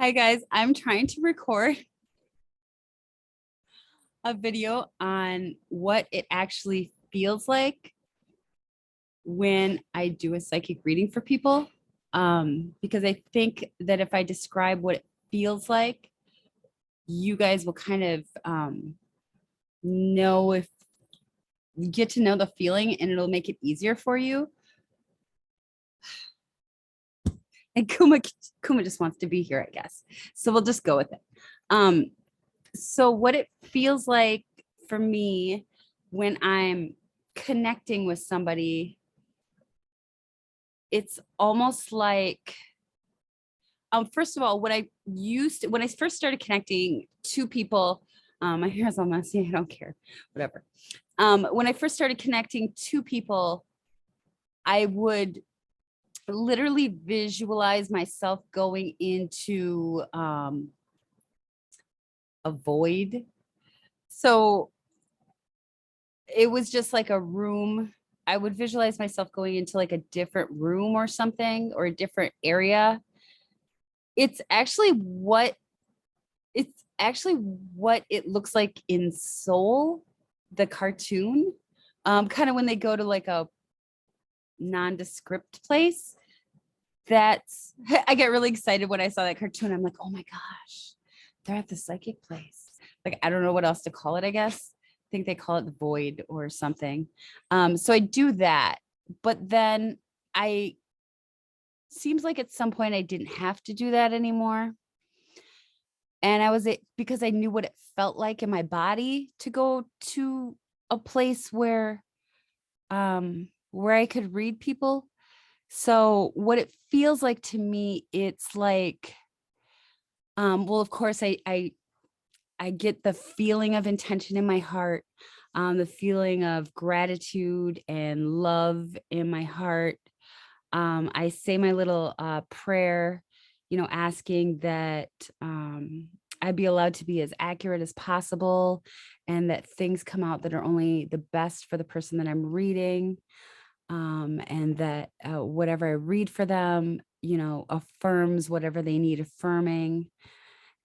Hi guys, I'm trying to record a video on what it actually feels like when I do a psychic reading for people. Because I think that if I describe what it feels like, you guys will kind of know if you get to know the feeling and it'll make it easier for you. And Kuma just wants to be here, I guess. So we'll just go with it. So what it feels like for me when I'm connecting with somebody, it's almost like, first of all, when I first started connecting to people, my hair's all messy, I don't care, whatever. When I first started connecting to people, I would literally visualize myself going into a void. So it was just like a room. I would visualize myself going into like a different room or something, or a different area. It's actually what it looks like in Soul, the cartoon. Kind of when they go to like a nondescript place. That's I get really excited when I saw that cartoon. I'm like, oh my gosh, they're at the psychic place. Like, I don't know what else to call it, I guess. I think they call it the void or something. So I do that, but then I seems like at some point I didn't have to do that anymore. And I was because I knew what it felt like in my body to go to a place where I could read people. So what it feels like to me, it's like, well, of course, I get the feeling of intention in my heart, the feeling of gratitude and love in my heart. I say my little prayer, asking that I'd be allowed to be as accurate as possible, and that things come out that are only the best for the person that I'm reading. And that whatever I read for them, affirms whatever they need affirming,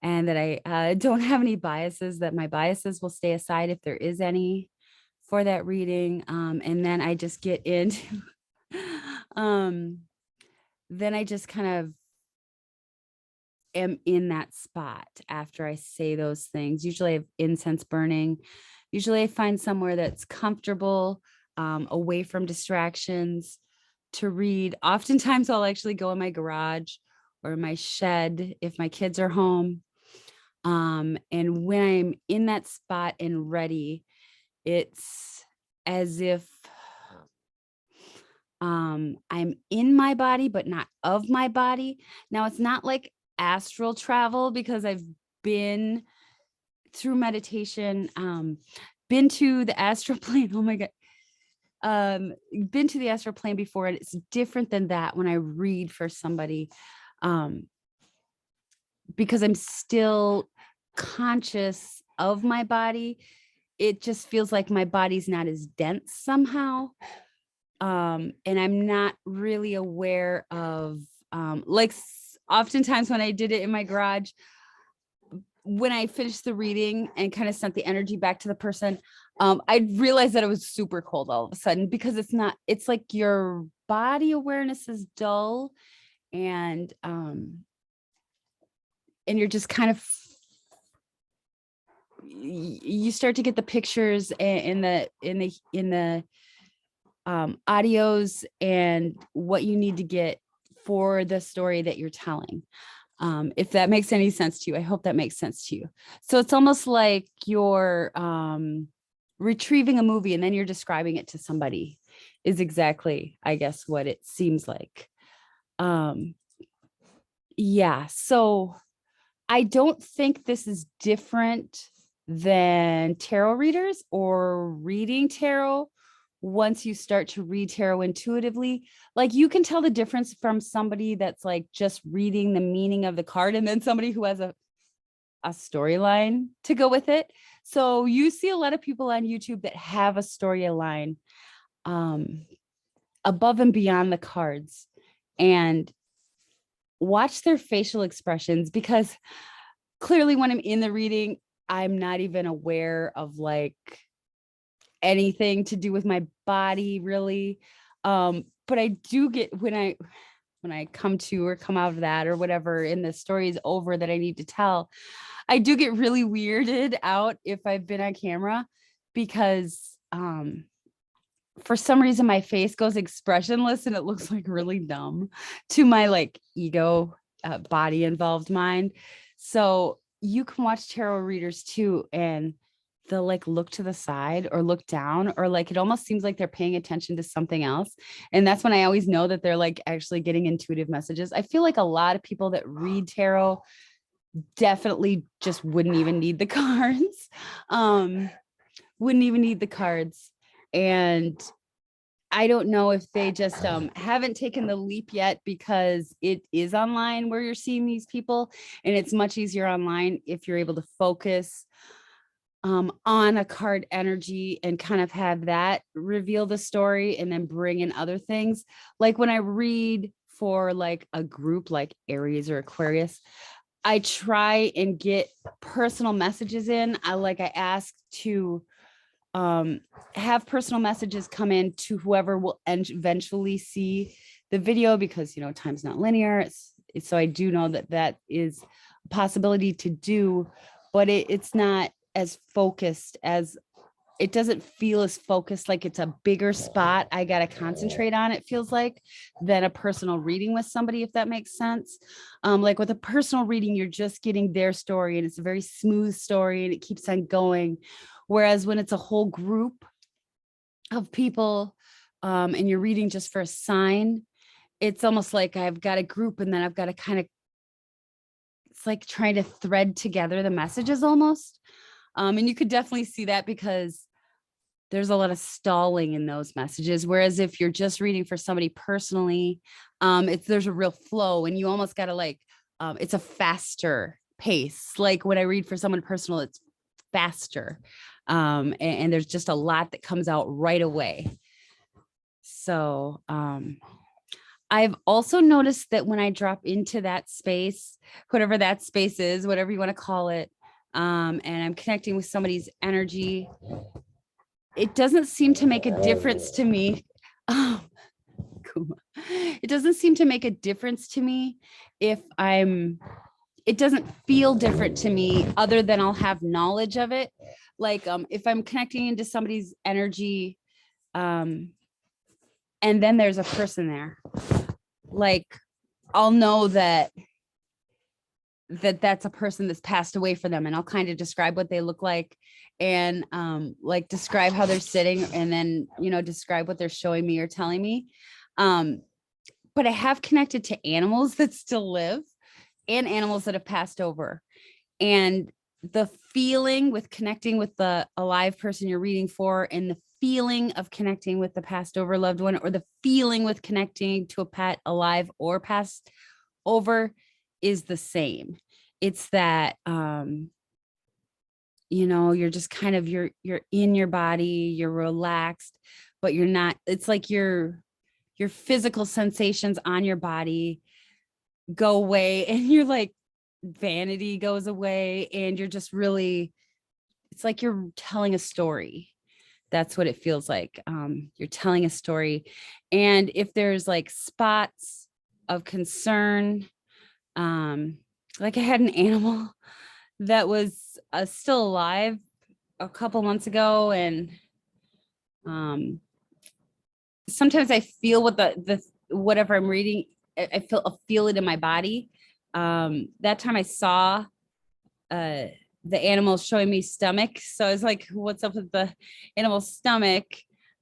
and that I don't have any biases, that my biases will stay aside if there is any for that reading. And then I just get into, then I just kind of am in that spot after I say those things. Usually I have incense burning. Usually I find somewhere that's comfortable, away from distractions to read. Oftentimes I'll actually go in my garage or my shed if my kids are home. And when I'm in that spot and ready, it's as if I'm in my body, but not of my body. Now, it's not like astral travel, because I've been through meditation, been to the astral plane. Oh my God. Been to the astral plane before, and it's different than that when I read for somebody, because I'm still conscious of my body. It just feels like my body's not as dense somehow. And I'm not really aware of, oftentimes when I did it in my garage, when I finished the reading and kind of sent the energy back to the person, I realized that it was super cold all of a sudden, because it's like your body awareness is dull, and you're just kind of, you start to get the pictures in the audios and what you need to get for the story that you're telling. If that makes any sense to you. I hope that makes sense to you. So it's almost like you're retrieving a movie and then you're describing it to somebody, is exactly, I guess, what it seems like. Yeah, so I don't think this is different than tarot readers or reading tarot. Once you start to read tarot intuitively, like, you can tell the difference from somebody that's like just reading the meaning of the card, and then somebody who has a storyline to go with it. So you see a lot of people on YouTube that have a storyline above and beyond the cards. And watch their facial expressions, because clearly when I'm in the reading, I'm not even aware of like anything to do with my body really. But I do get when I come to or come out of that or whatever, and the story is over that I need to tell, I do get really weirded out if I've been on camera, because for some reason my face goes expressionless and it looks like really dumb to my like ego, body involved mind. So you can watch tarot readers too, and they'll like look to the side or look down, or like it almost seems like they're paying attention to something else. And that's when I always know that they're like actually getting intuitive messages. I feel like a lot of people that read tarot definitely just wouldn't even need the cards. um wouldn't even need the cards. And I don't know if they just haven't taken the leap yet, because it is online where you're seeing these people, and it's much easier online if you're able to focus on a card energy and kind of have that reveal the story and then bring in other things. Like when I read for like a group like Aries or Aquarius, I try and get personal messages in. I ask to have personal messages come in to whoever will eventually see the video, because time's not linear. So I do know that that is a possibility to do, but it's not as focused as, it doesn't feel as focused, like it's a bigger spot I got to concentrate on, it feels like, than a personal reading with somebody, if that makes sense. Like with a personal reading, you're just getting their story and it's a very smooth story and it keeps on going. Whereas when it's a whole group of people, and you're reading just for a sign, it's almost like I've got a group and then I've got to kind of, it's like trying to thread together the messages almost. And you could definitely see that because there's a lot of stalling in those messages. Whereas if you're just reading for somebody personally, there's a real flow, and you almost got to like, it's a faster pace. Like when I read for someone personal, it's faster. And there's just a lot that comes out right away. So, I've also noticed that when I drop into that space, whatever that space is, whatever you want to call it, and I'm connecting with somebody's energy, it doesn't seem to make a difference to me. Oh, Kuma. It doesn't seem to make a difference to me if it doesn't feel different to me other than I'll have knowledge of it. Like, if I'm connecting into somebody's energy, and then there's a person there, like I'll know that's a person that's passed away for them, and I'll kind of describe what they look like, and like describe how they're sitting, and then describe what they're showing me or telling me. But I have connected to animals that still live and animals that have passed over, and the feeling with connecting with the alive person you're reading for, and the feeling of connecting with the passed over loved one, or the feeling with connecting to a pet alive or passed over, is the same. It's that you're just kind of, you're in your body, you're relaxed, but you're not, it's like your physical sensations on your body go away, and you're like, vanity goes away, and you're just really, it's like you're telling a story. That's what it feels like. You're telling a story. And if there's like spots of concern, like I had an animal that was still alive a couple months ago, and sometimes I feel what the whatever I'm reading, I feel it in my body. That time I saw the animal showing me stomach, so I was like, what's up with the animal's stomach?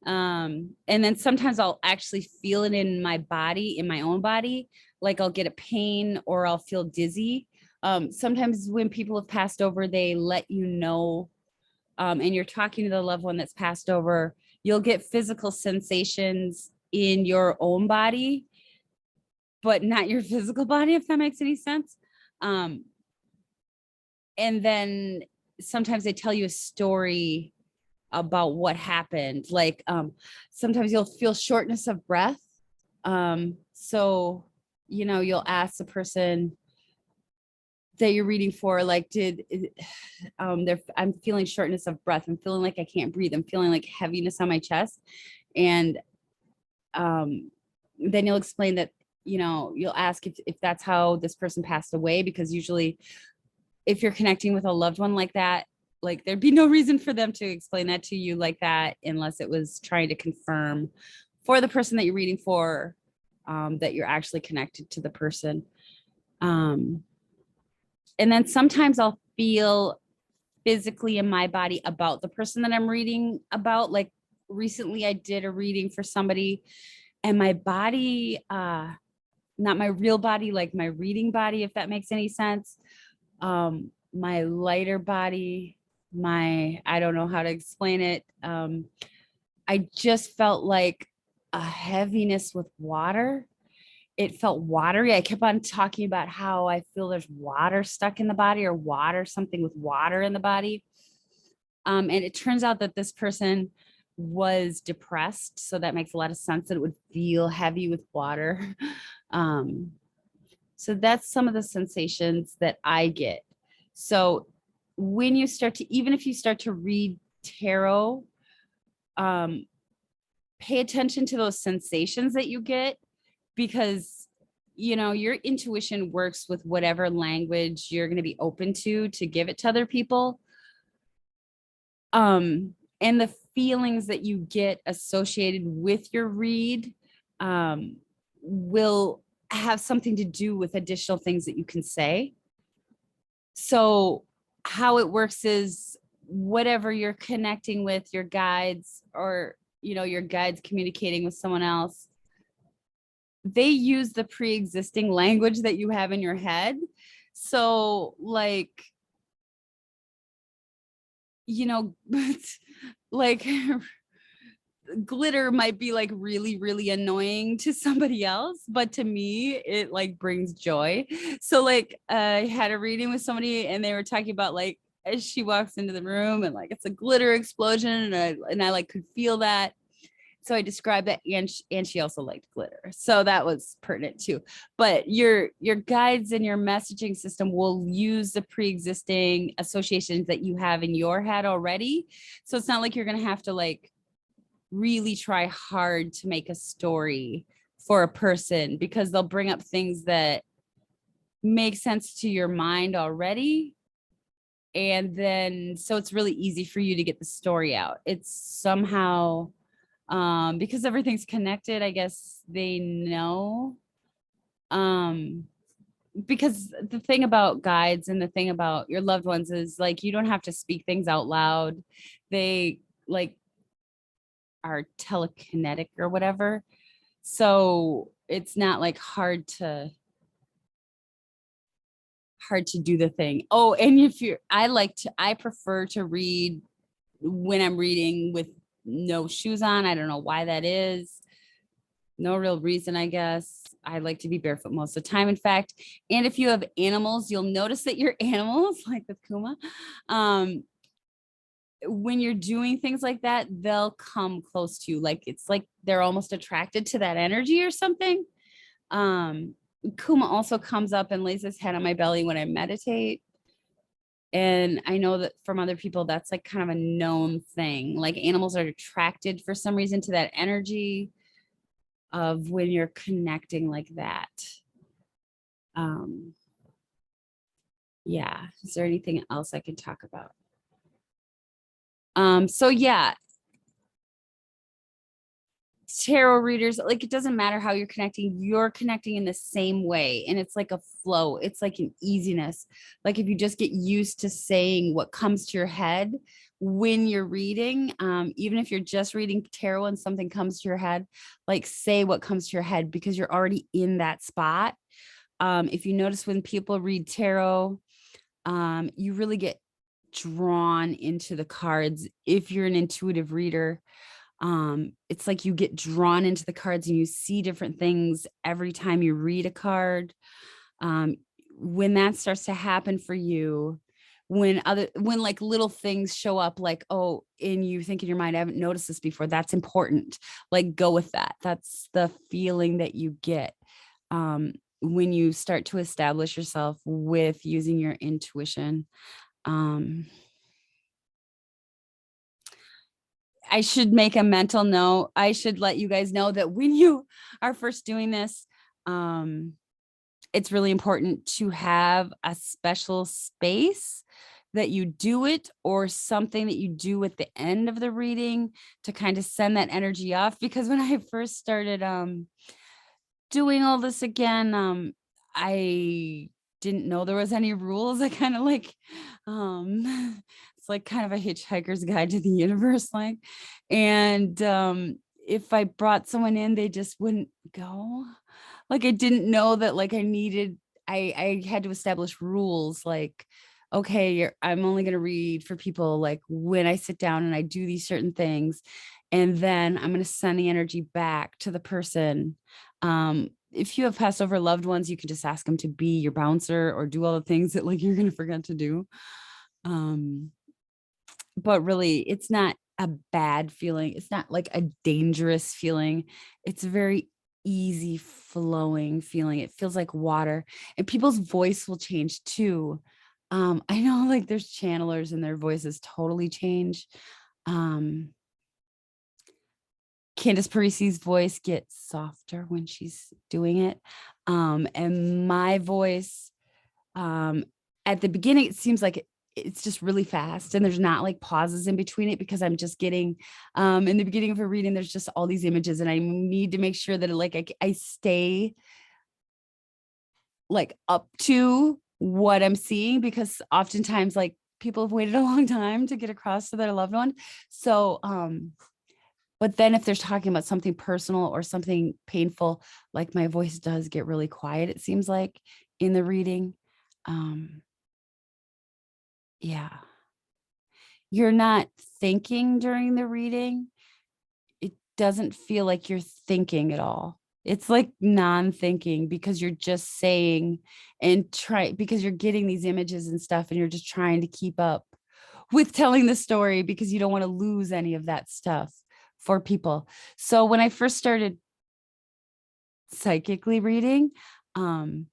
And then sometimes I'll actually feel it in my body, in my own body, like I'll get a pain or I'll feel dizzy. Sometimes when people have passed over, they let you know, and you're talking to the loved one that's passed over, you'll get physical sensations in your own body, but not your physical body, if that makes any sense. And then sometimes they tell you a story about what happened. Like, sometimes you'll feel shortness of breath. So you'll ask the person that you're reading for, like, I'm feeling shortness of breath. I'm feeling like I can't breathe. I'm feeling like heaviness on my chest. And then you'll explain that, you'll ask if that's how this person passed away, because usually if you're connecting with a loved one like that, like there'd be no reason for them to explain that to you like that unless it was trying to confirm for the person that you're reading for, that you're actually connected to the person. And then sometimes I'll feel physically in my body about the person that I'm reading about. Like recently I did a reading for somebody, and my body, not my real body, like my reading body, if that makes any sense. My lighter body, I don't know how to explain it. I just felt like a heaviness with water. It felt watery. I kept on talking about how I feel there's water stuck in the body, or something with water in the body. And it turns out that this person was depressed. So that makes a lot of sense that it would feel heavy with water. So that's some of the sensations that I get. So when you start to, even if you start to read tarot, pay attention to those sensations that you get, because your intuition works with whatever language you're going to be open to give it to other people. And the feelings that you get associated with your read will have something to do with additional things that you can say. So how it works is, whatever you're connecting with, your guides, or your guides communicating with someone else, they use the pre-existing language that you have in your head. So like, like glitter might be like really, really annoying to somebody else, but to me, it like brings joy. So like I had a reading with somebody, and they were talking about like, as she walks into the room and like it's a glitter explosion, and I like could feel that. So I described that, and she also liked glitter. So that was pertinent too. But your guides and your messaging system will use the pre-existing associations that you have in your head already. So it's not like you're going to have to like really try hard to make a story for a person, because they'll bring up things that make sense to your mind already. And then, so it's really easy for you to get the story out. It's somehow, because everything's connected, I guess they know. Because the thing about guides and the thing about your loved ones is like, you don't have to speak things out loud. They like are telekinetic or whatever. So it's not like hard to do the thing. Oh, and if you're, I prefer to read when I'm reading with no shoes on. I don't know why that is. No real reason, I guess. I like to be barefoot most of the time, in fact. And if you have animals, you'll notice that your animals, like with Kuma, when you're doing things like that, they'll come close to you. Like it's like they're almost attracted to that energy or something. Kuma also comes up and lays his head on my belly when I meditate. And I know that from other people, that's like kind of a known thing. Like animals are attracted for some reason to that energy of when you're connecting like that. Yeah. Is there anything else I can talk about? So yeah, tarot readers, like it doesn't matter how you're connecting in the same way. And it's like a flow. It's like an easiness. Like if you just get used to saying what comes to your head when you're reading, even if you're just reading tarot and something comes to your head, like say what comes to your head, because you're already in that spot. If you notice when people read tarot, you really get drawn into the cards. If you're an intuitive reader, it's like you get drawn into the cards and you see different things every time you read a card. When that starts to happen for you, when like little things show up, like, oh, and you think in your mind, I haven't noticed this before, that's important. Like go with that. That's the feeling that you get. when you start to establish yourself with using your intuition. I should make a mental note. I should let you guys know that when you are first doing this, it's really important to have a special space that you do it, or something that you do at the end of the reading to kind of send that energy off. Because when I first started doing all this again, I didn't know there was any rules. I kind of like, it's like kind of a hitchhiker's guide to the universe, like, and if I brought someone in, they just wouldn't go. Like, I didn't know that, like, I had to establish rules, like, okay, I'm only going to read for people like when I sit down and I do these certain things, and then I'm going to send the energy back to the person. If you have passed over loved ones, you can just ask them to be your bouncer or do all the things that like you're going to forget to do. But really, it's not a bad feeling. It's not like a dangerous feeling. It's a very easy flowing feeling. It feels like water, and people's voice will change too. I know, like, there's channelers and their voices totally change. Candace Parisi's voice gets softer when she's doing it. And my voice, at the beginning, it seems like it's just really fast, and there's not like pauses in between it, because I'm just getting, in the beginning of a reading, there's just all these images, and I need to make sure that like I stay like up to what I'm seeing, because oftentimes like people have waited a long time to get across to their loved one. So, but then if they're talking about something personal or something painful, like my voice does get really quiet, it seems like, in the reading. Um, yeah. You're not thinking during the reading. It doesn't feel like you're thinking at all. It's like non-thinking, because you're just saying and try, because you're getting these images and stuff, and you're just trying to keep up with telling the story, because you don't want to lose any of that stuff for people. So when I first started psychically reading, um,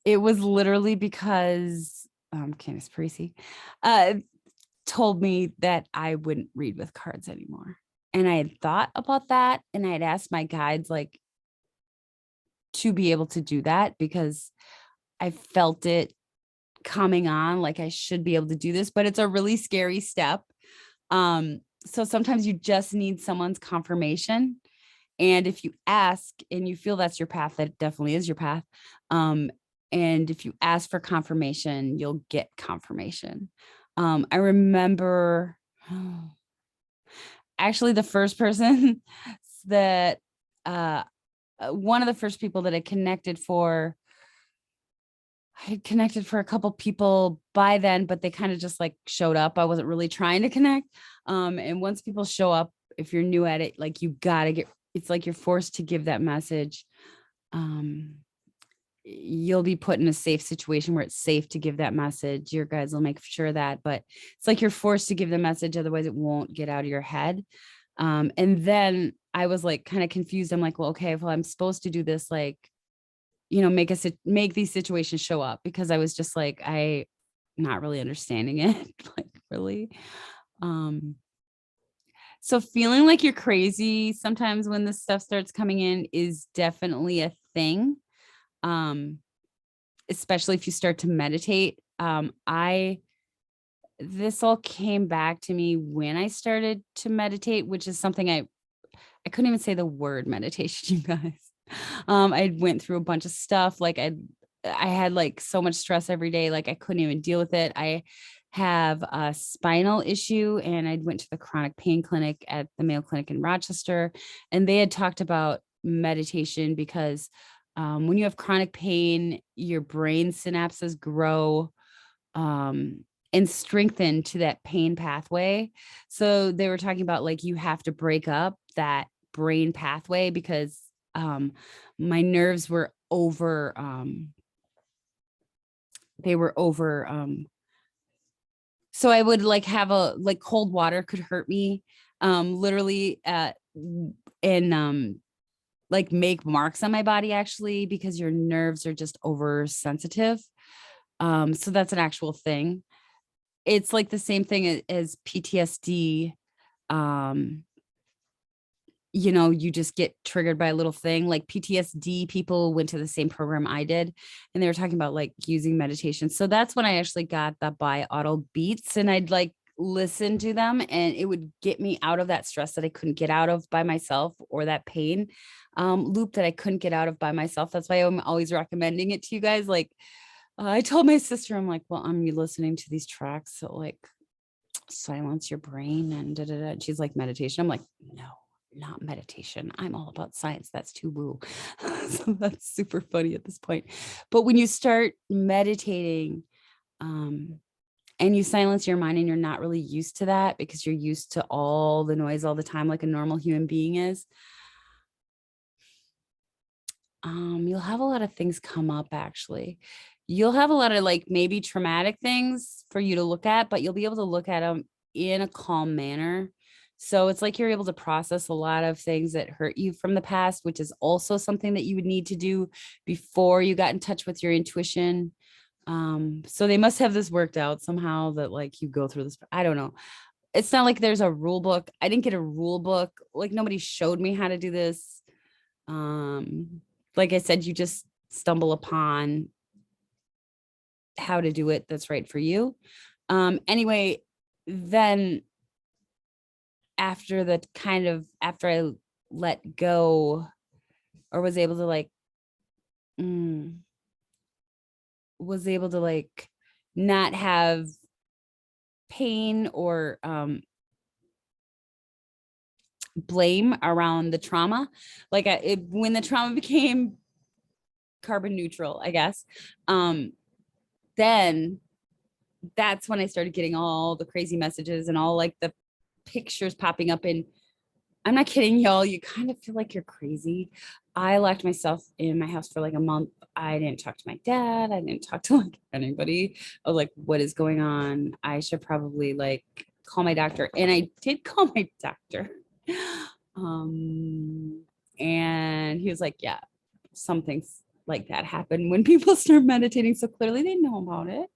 it was literally because Candace Parisi told me that I wouldn't read with cards anymore. And I had thought about that, and I had asked my guides like to be able to do that, because I felt it coming on, like I should be able to do this, but it's a really scary step. So sometimes you just need someone's confirmation. And if you ask and you feel that's your path, that definitely is your path. And if you ask for confirmation, you'll get confirmation. I remember actually the first person that one of the first people that I had connected for a couple people by then, but they kind of just like showed up. I wasn't really trying to connect. And once people show up, if you're new at it, like, you gotta get, it's like you're forced to give that message. You'll be put in a safe situation where it's safe to give that message. Your guys will make sure of that, but it's like you're forced to give the message, otherwise it won't get out of your head. And then I was like kind of confused. I'm like, well, okay, well, I'm supposed to do this, like, make these situations show up, because I was just like, I not really understanding it, like, really. Um, so feeling like you're crazy sometimes when this stuff starts coming in is definitely a thing. Um, especially if you start to meditate. This all came back to me when I started to meditate, which is something I couldn't even say the word meditation, you guys. I went through a bunch of stuff. Like, I had like so much stress every day. Like, I couldn't even deal with it. I have a spinal issue, and I went to the chronic pain clinic at the Mayo Clinic in Rochester, and they had talked about meditation, because when you have chronic pain, your brain synapses grow and strengthen to that pain pathway. So they were talking about, like, you have to break up that brain pathway, because my nerves were over they were over so I would like have a, like, cold water could hurt me literally and like make marks on my body actually, because your nerves are just oversensitive. So that's an actual thing. It's like the same thing as PTSD. Um, you just get triggered by a little thing. Like PTSD people went to the same program I did, and they were talking about like using meditation. So that's when I actually got the binaural beats, and I'd like listen to them, and it would get me out of that stress that I couldn't get out of by myself, or that pain loop that I couldn't get out of by myself. That's why I'm always recommending it to you guys. Like I told my sister, I'm like, well, I'm listening to these tracks that like silence your brain and da da da. She's like, meditation. I'm like, no, not meditation. I'm all about science. That's too woo. So that's super funny at this point. But when you start meditating, and you silence your mind, and you're not really used to that because you're used to all the noise all the time, like a normal human being is, you'll have a lot of things come up actually. You'll have a lot of like maybe traumatic things for you to look at, but you'll be able to look at them in a calm manner. So it's like you're able to process a lot of things that hurt you from the past, which is also something that you would need to do before you got in touch with your intuition. So they must have this worked out somehow that like you go through this. I don't know. It's not like there's a rule book. I didn't get a rule book. Like nobody showed me how to do this. Like I said, you just stumble upon how to do it that's right for you. Anyway, then after I let go, or mm, was able to like not have pain or blame around the trauma, like when the trauma became carbon neutral, I guess, then that's when I started getting all the crazy messages and all like the pictures popping up. And I'm not kidding, y'all. You kind of feel like you're crazy. I locked myself in my house for like a month. I didn't talk to my dad. I didn't talk to like anybody. I was like, what is going on? I should probably like call my doctor. And I did call my doctor. And he was like, yeah, something's like that happened when people start meditating. So clearly they know about it.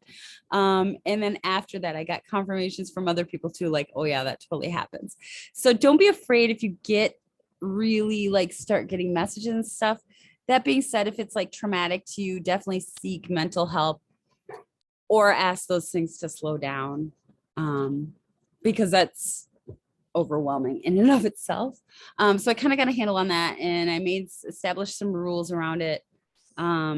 And then after that, I got confirmations from other people too, like, oh yeah, that totally happens. So don't be afraid if you get really like start getting messages and stuff. That being said, if it's like traumatic to you, definitely seek mental help or ask those things to slow down. Because that's overwhelming in and of itself. So I kind of got a handle on that, and I established some rules around it. I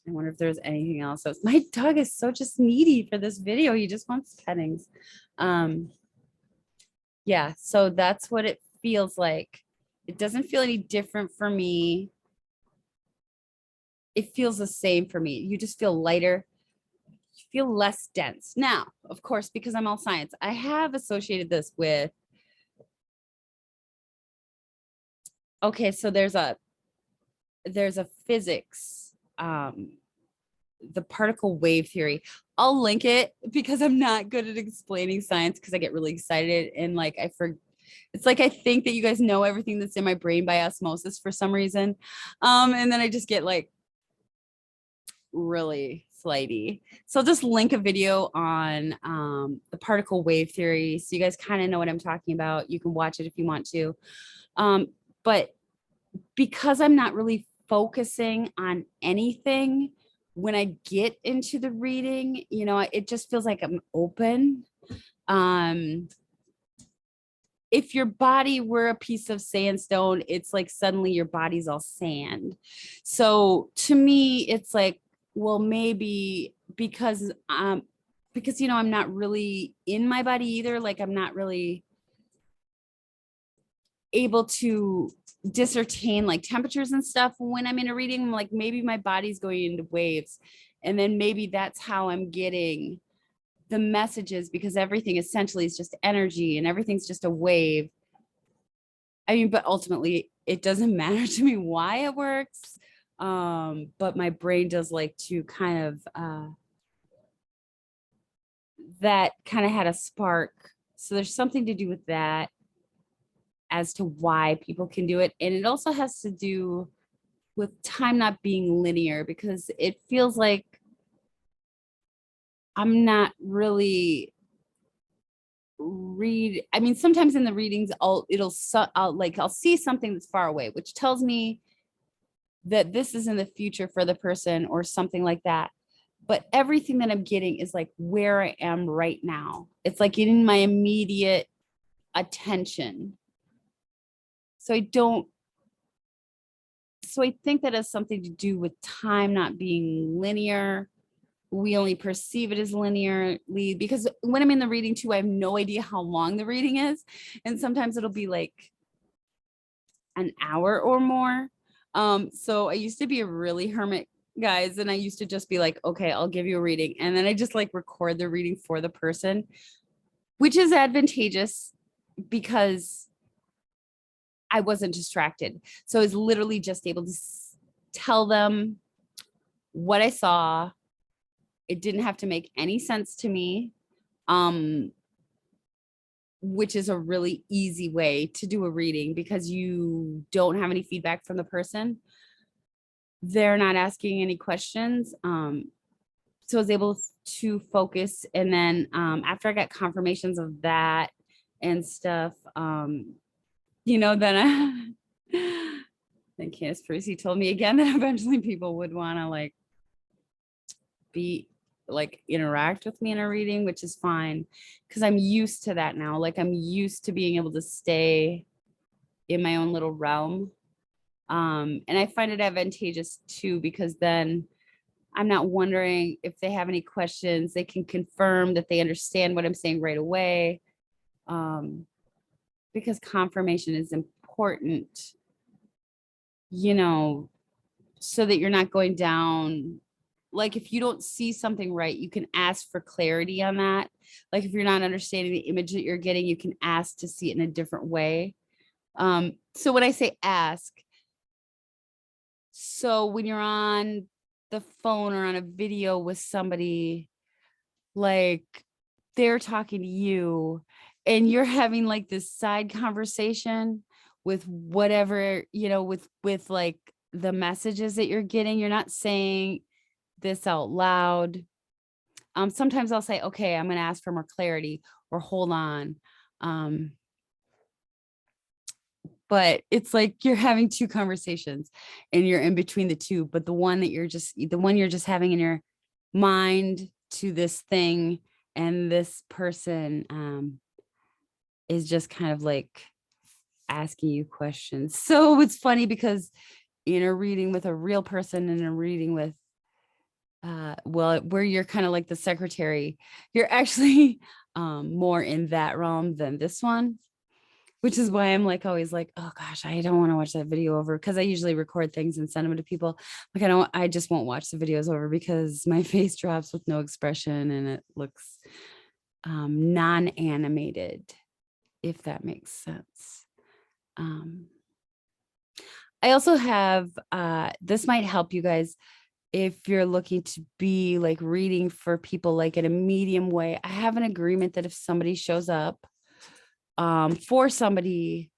wonder if there's anything else. So my dog is so just needy for this video. He just wants pettings. Yeah, so that's what it feels like. It doesn't feel any different for me. It feels the same for me. You just feel lighter, you feel less dense. Now, of course, because I'm all science, I have associated this with, okay, so there's a physics, the particle wave theory. I'll link it because I'm not good at explaining science because I get really excited and like it's like I think that you guys know everything that's in my brain by osmosis for some reason. And then I just get like really flighty. So I'll just link a video on the particle wave theory so you guys kind of know what I'm talking about. You can watch it if you want to. But because I'm not really focusing on anything when I get into the reading, it just feels like I'm open. If your body were a piece of sandstone, it's like suddenly your body's all sand. So to me, it's like, well, maybe because I'm not really in my body either. Like I'm not really able to discern like temperatures and stuff when I'm in a reading. I'm like, maybe my body's going into waves, and then maybe that's how I'm getting the messages, because everything essentially is just energy and everything's just a wave. I mean, but ultimately it doesn't matter to me why it works. But my brain does like to kind of that kind of had a spark. So there's something to do with that as to why people can do it. And it also has to do with time not being linear, because it feels like I'm not really I mean, sometimes in the readings, I'll see something that's far away, which tells me that this is in the future for the person or something like that. But everything that I'm getting is like where I am right now. It's like in my immediate attention. So I think that has something to do with time not being linear. We only perceive it as linearly, because when I'm in the reading too, I have no idea how long the reading is. And sometimes it'll be like an hour or more. So I used to be a really hermit, guys, and I used to just be like, okay, I'll give you a reading. And then I just like record the reading for the person, which is advantageous because I wasn't distracted. So I was literally just able to tell them what I saw. It didn't have to make any sense to me. Which is a really easy way to do a reading because you don't have any feedback from the person. They're not asking any questions. So I was able to focus. And then after I got confirmations of that and stuff, then then Candace Parisi told me again that eventually people would want to interact with me in a reading, which is fine because I'm used to that now. Like I'm used to being able to stay in my own little realm. And I find it advantageous too, because then I'm not wondering if they have any questions. They can confirm that they understand what I'm saying right away. Because confirmation is important, so that you're not going down. Like if you don't see something right, you can ask for clarity on that. Like if you're not understanding the image that you're getting, you can ask to see it in a different way. So when I say ask, so when you're on the phone or on a video with somebody, like they're talking to you and you're having like this side conversation with whatever, with like the messages that you're getting, you're not saying this out loud. Sometimes I'll say, okay, I'm going to ask for more clarity or hold on. But it's like you're having two conversations and you're in between the two, but the one you're just having in your mind to this thing and this person is just kind of like asking you questions. So it's funny because in a reading with a real person and a reading with where you're kind of like the secretary, you're actually more in that realm than this one, which is why I'm like always like, oh gosh, I don't want to watch that video over, because I usually record things and send them to people. Like I just won't watch the videos over because my face drops with no expression and it looks non-animated, if that makes sense. I also have this might help you guys if you're looking to be like reading for people like in a medium way. I have an agreement that if somebody shows up for somebody,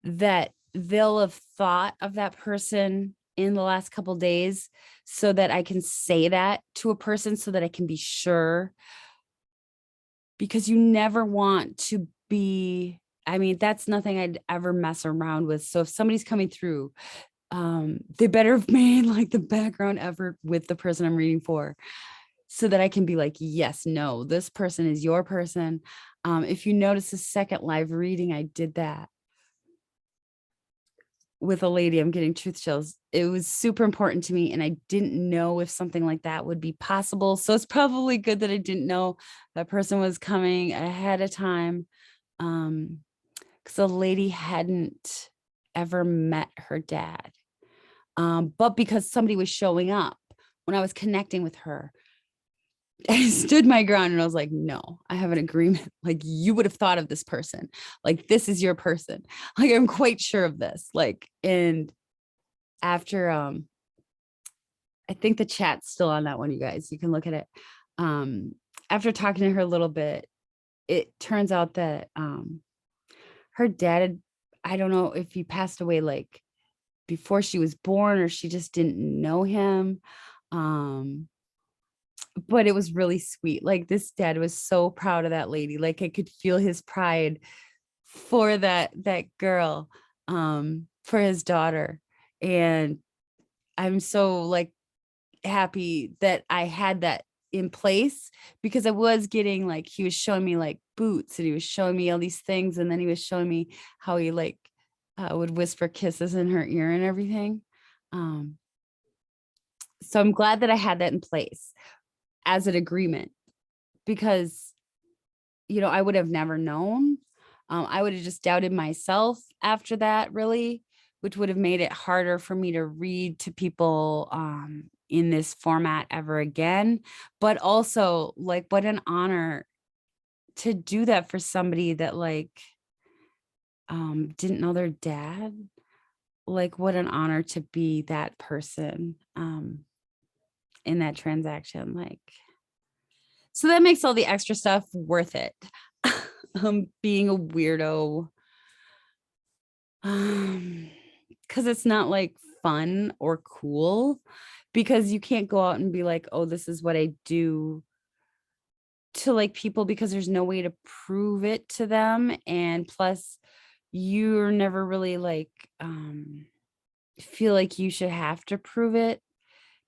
that they'll have thought of that person in the last couple of days, so that I can say that to a person so that I can be sure, because you never want to be, I mean, that's nothing I'd ever mess around with. So if somebody's coming through, they better have made like the background effort with the person I'm reading for, so that I can be like, yes, no, this person is your person. If you notice the second live reading, I did that with a lady. I'm getting truth chills. It was super important to me. And I didn't know if something like that would be possible. So it's probably good that I didn't know that person was coming ahead of time. Because the lady hadn't ever met her dad. But because somebody was showing up when I was connecting with her, I stood my ground and I was like, no, I have an agreement. Like, you would have thought of this person. Like, this is your person. Like, I'm quite sure of this. Like, and after, I think the chat's still on that one, you guys, you can look at it. After talking to her a little bit, it turns out that, her dad had, I don't know if he passed away like before she was born or she just didn't know him. Um, but it was really sweet. Like this dad was so proud of that lady. Like I could feel his pride for that girl, for his daughter. And I'm so like happy that I had that in place because I was getting like, he was showing me like boots and he was showing me all these things. And then he was showing me how he like would whisper kisses in her ear and everything. Um, so I'm glad that I had that in place as an agreement because, you know, I would have never known. I would have just doubted myself after that, really, which would have made it harder for me to read to people in this format ever again. But also, like, what an honor to do that for somebody that like didn't know their dad. Like, what an honor to be that person in that transaction. Like, so that makes all the extra stuff worth it. Being a weirdo. Because it's not like fun or cool because you can't go out and be like, oh, this is what I do to like people because there's no way to prove it to them. And plus, you're never really like feel like you should have to prove it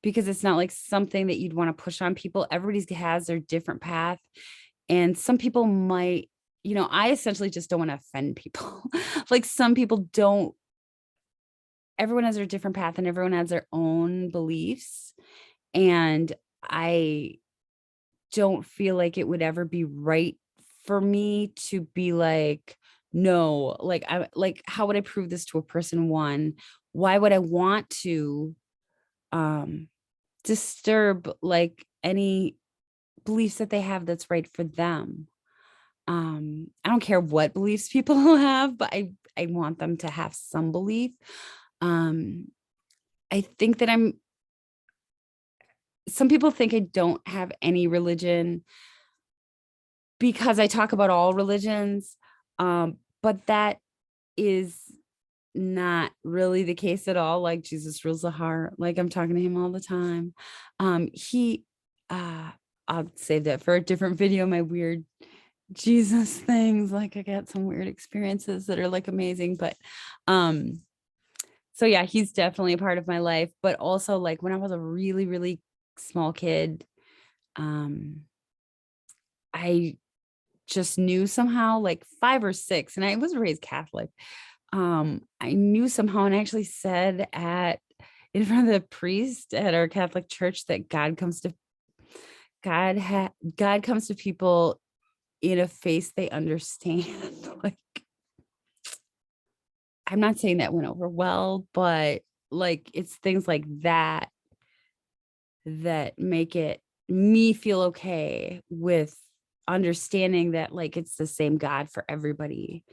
because it's not like something that you'd want to push on people. Everybody has their different path. And some people might, you know, I essentially just don't want to offend people. Like some people don't, everyone has their different path and everyone has their own beliefs. And I don't feel like it would ever be right for me to be like, no, like I like how would I prove this to a person? One, why would I want to um disturb like any beliefs that they have that's right for them? I don't care what beliefs people have, but I want them to have some belief. Um I think that some people think I don't have any religion because I talk about all religions. But that is not really the case at all. Like Jesus rules the heart. Like I'm talking to him all the time. He I'll save that for a different video, my weird Jesus things. Like I got some weird experiences that are like amazing. But so yeah, he's definitely a part of my life. But also like when I was a really, really small kid, um, I just knew somehow like 5 or 6, and I was raised Catholic. I knew somehow and I actually said at in front of the priest at our Catholic church that God comes to people in a face they understand. Like I'm not saying that went over well, but like it's things like that that make it me feel okay with understanding that like it's the same God for everybody.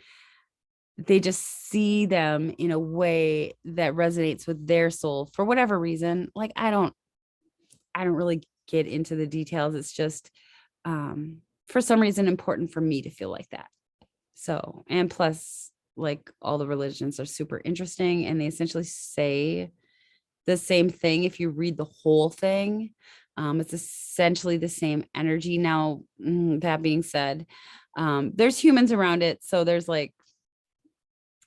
They just see them in a way that resonates with their soul for whatever reason. Like I don't really get into the details. It's just for some reason important for me to feel like that. So, and plus like all the religions are super interesting and they essentially say the same thing if you read the whole thing. It's essentially the same energy. Now, that being said, there's humans around it. So there's like,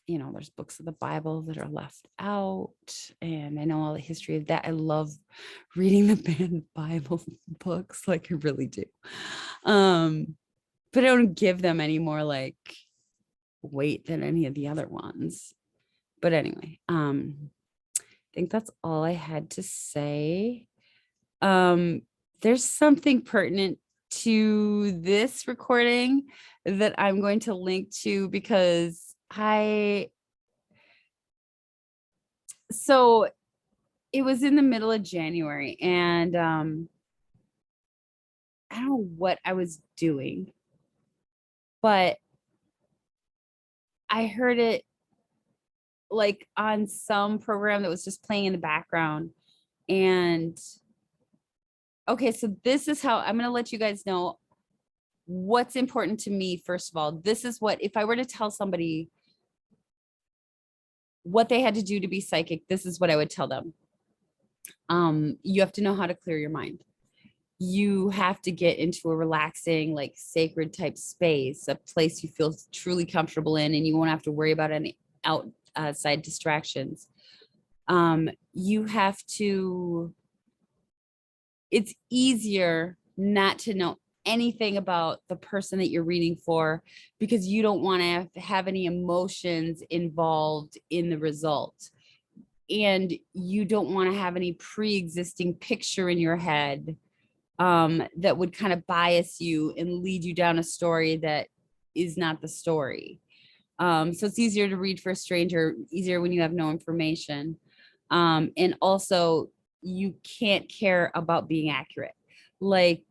you know, there's books of the Bible that are left out. And I know all the history of that. I love reading the banned Bible books. Like I really do. But I don't give them any more like weight than any of the other ones. But anyway, I think that's all I had to say. There's something pertinent to this recording that I'm going to link to because so it was in the middle of January and I don't know what I was doing, but I heard it like on some program that was just playing in the background. And okay, so this is how I'm going to let you guys know what's important to me. First of all, this is what, if I were to tell somebody what they had to do to be psychic, this is what I would tell them. You have to know how to clear your mind. You have to get into a relaxing, like sacred type space, a place you feel truly comfortable in, and you won't have to worry about any outside distractions. You have to, it's easier not to know anything about the person that you're reading for because you don't want to have any emotions involved in the result. And you don't want to have any pre-existing picture in your head that would kind of bias you and lead you down a story that is not the story. So it's easier to read for a stranger, easier when you have no information. And also, you can't care about being accurate, like,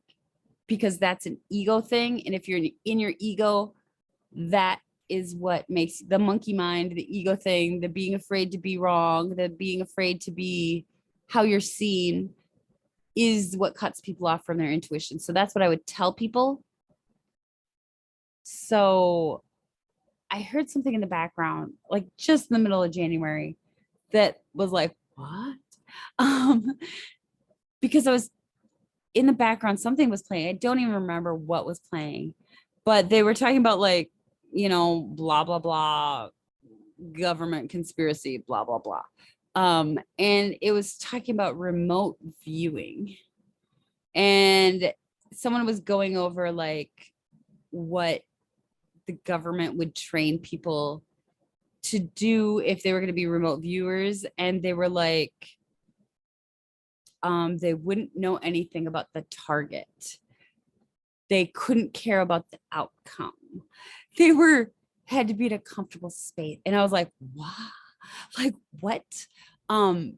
because that's an ego thing. And if you're in your ego, that is what makes the monkey mind, the ego thing, the being afraid to be wrong, the being afraid to be how you're seen is what cuts people off from their intuition. So that's what I would tell people. So I heard something in the background, like just in the middle of January, that was like, what? Um, because I was in the background, something was playing. I don't even remember what was playing, but they were talking about like, blah, blah, blah, government conspiracy, blah, blah, blah. And it was talking about remote viewing. And someone was going over like what the government would train people to do if they were going to be remote viewers. And they were like, they wouldn't know anything about the target. They couldn't care about the outcome. They had to be in a comfortable space. And I was like, wow, like what? And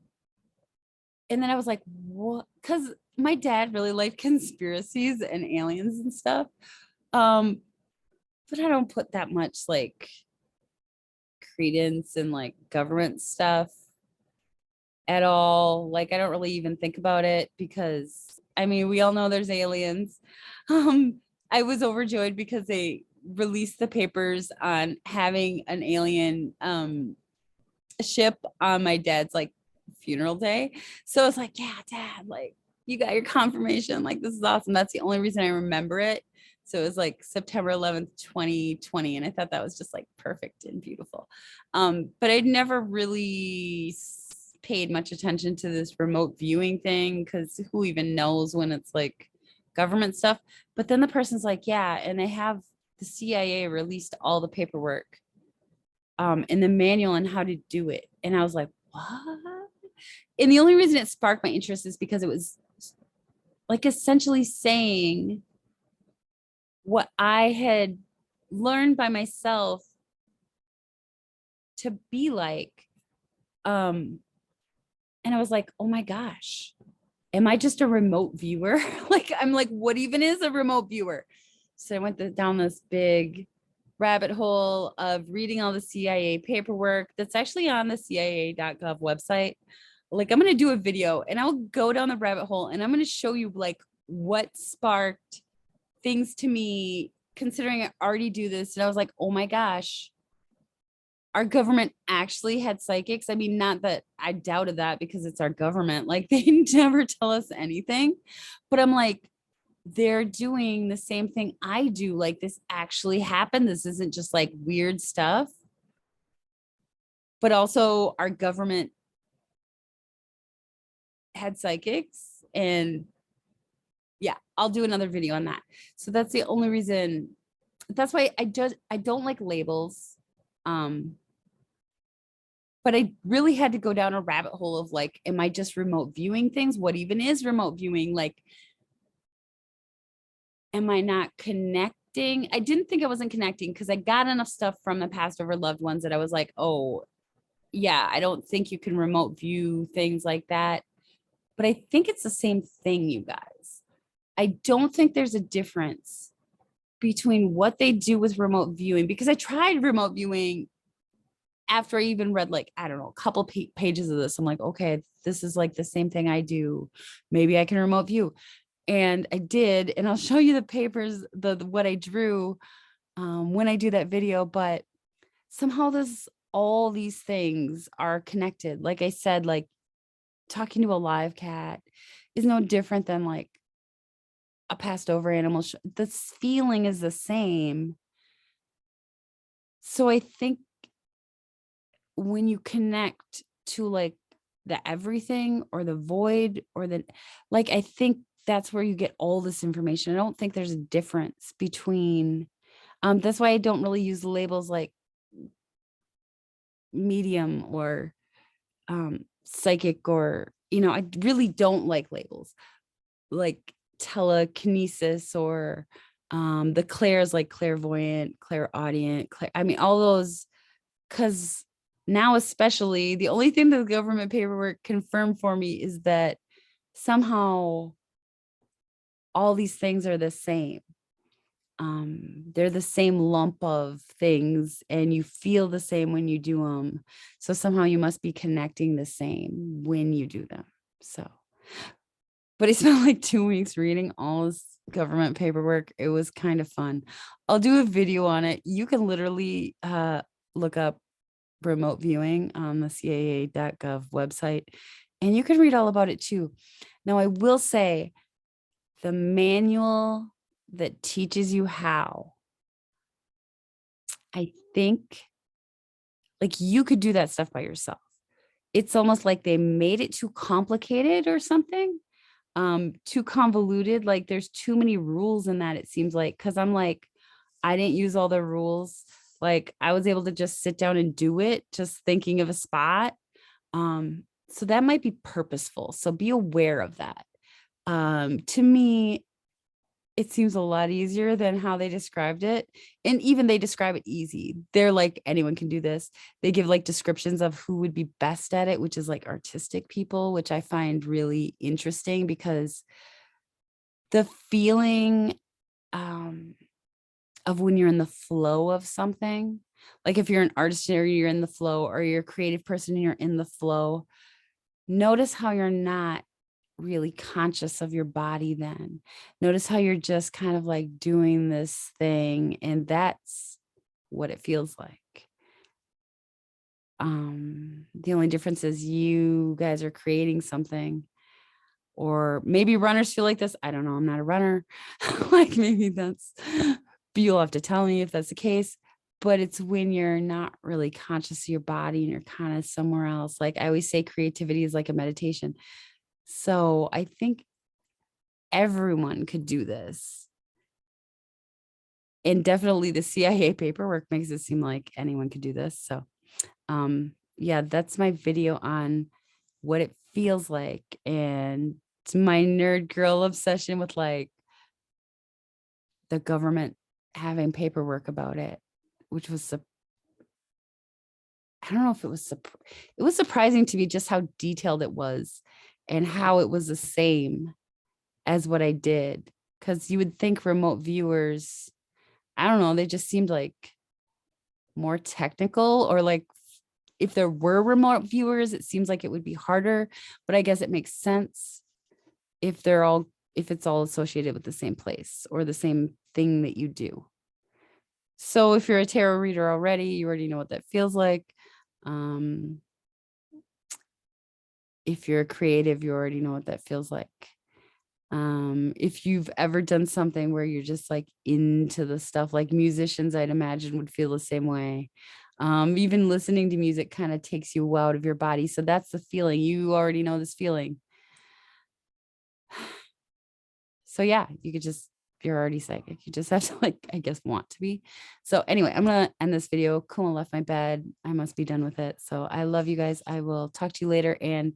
then I was like, what? Because my dad really liked conspiracies and aliens and stuff. But I don't put that much like credence in like government stuff at all. Like I don't really even think about it because I mean, we all know there's aliens. I was overjoyed because they released the papers on having an alien ship on my dad's like funeral day. So it's like, yeah, dad, like you got your confirmation. Like this is awesome. That's the only reason I remember it. So it was like September 11th, 2020. And I thought that was just like perfect and beautiful. But I'd never really paid much attention to this remote viewing thing because who even knows when it's like government stuff. But then the person's like, yeah, and they have the CIA released all the paperwork and the manual on how to do it. And I was like, what? And the only reason it sparked my interest is because it was like essentially saying what I had learned by myself to be like. And I was like, oh my gosh, am I just a remote viewer? Like, I'm like, what even is a remote viewer? So I went down this big rabbit hole of reading all the CIA paperwork that's actually on the CIA.gov website. Like, I'm going to do a video and I'll go down the rabbit hole and I'm going to show you like what sparked things to me, considering I already do this. And I was like, oh my gosh, our government actually had psychics. I mean, not that I doubted that because it's our government. Like they never tell us anything, but I'm like, they're doing the same thing I do. Like this actually happened. This isn't just like weird stuff, but also our government had psychics. And yeah, I'll do another video on that. So that's the only reason. That's why I don't like labels. But I really had to go down a rabbit hole of like, am I just remote viewing things? What even is remote viewing? Like, am I not connecting? I didn't think I wasn't connecting because I got enough stuff from the past over loved ones that I was like, oh, yeah, I don't think you can remote view things like that. But I think it's the same thing, you guys. I don't think there's a difference between what they do with remote viewing because I tried remote viewing after I even read like, I don't know, a couple pages of this. I'm like, okay, this is like the same thing I do. Maybe I can remote view. And I did, and I'll show you the papers, the what I drew when I do that video. But somehow this all these things are connected. Like I said, like talking to a live cat is no different than like a passed over animal. The feeling is the same. So I think when you connect to like the everything or the void or the, like, I think that's where you get all this information. I don't think there's a difference between, that's why I don't really use labels like medium or psychic, or, you know, I really don't like labels like telekinesis or the clairs, like clairvoyant, clairaudient, I mean, all those, because now especially the only thing that the government paperwork confirmed for me is that somehow all these things are the same. They're the same lump of things and you feel the same when you do them. So somehow you must be connecting the same when you do them. So, but I spent like 2 weeks reading all this government paperwork. It was kind of fun. I'll do a video on it. You can literally look up remote viewing on the CIA.gov website, and you can read all about it too. Now, I will say the manual that teaches you how, I think like you could do that stuff by yourself. It's almost like they made it too complicated or something, too convoluted. Like there's too many rules in that, it seems like, because I'm like, I didn't use all the rules. Like I was able to just sit down and do it, just thinking of a spot. So that might be purposeful. So be aware of that. To me, it seems a lot easier than how they described it. And even they describe it easy. They're like, anyone can do this. They give like descriptions of who would be best at it, which is like artistic people, which I find really interesting because the feeling of when you're in the flow of something, like if you're an artist or you're in the flow, or you're a creative person and you're in the flow, notice how you're not really conscious of your body then. Notice how you're just kind of like doing this thing, and that's what it feels like. The only difference is you guys are creating something, or maybe runners feel like this. I don't know. I'm not a runner. Like maybe that's, but you'll have to tell me if that's the case. But it's when you're not really conscious of your body and you're kind of somewhere else. Like I always say, creativity is like a meditation. So I think everyone could do this. And definitely the CIA paperwork makes it seem like anyone could do this. So yeah, that's my video on what it feels like. And it's my nerd girl obsession with like the government having paperwork about it, which was, I don't know if it was, it was surprising to me just how detailed it was and how it was the same as what I did. Because you would think remote viewers, I don't know, they just seemed like more technical, or like if there were remote viewers, it seems like it would be harder, but I guess it makes sense if if it's all associated with the same place or the same thing that you do. So if you're a tarot reader already, you already know what that feels like. If you're a creative, you already know what that feels like. If you've ever done something where you're just like into the stuff, like musicians, I'd imagine would feel the same way. Even listening to music kind of takes you out of your body. So that's the feeling. You already know this feeling. So yeah, you're already psychic. You just have to like, I guess, want to be. So anyway, I'm going to end this video. Kuma left my bed. I must be done with it. So I love you guys. I will talk to you later. And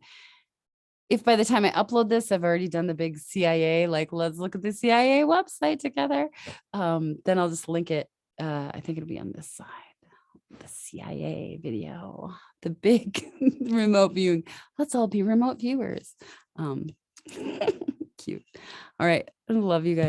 if by the time I upload this, I've already done the big CIA, like let's look at the CIA website together, then I'll just link it. I think it'll be on this side, the CIA video, the big remote viewing. Let's all be remote viewers. Cute. All right. I love you guys.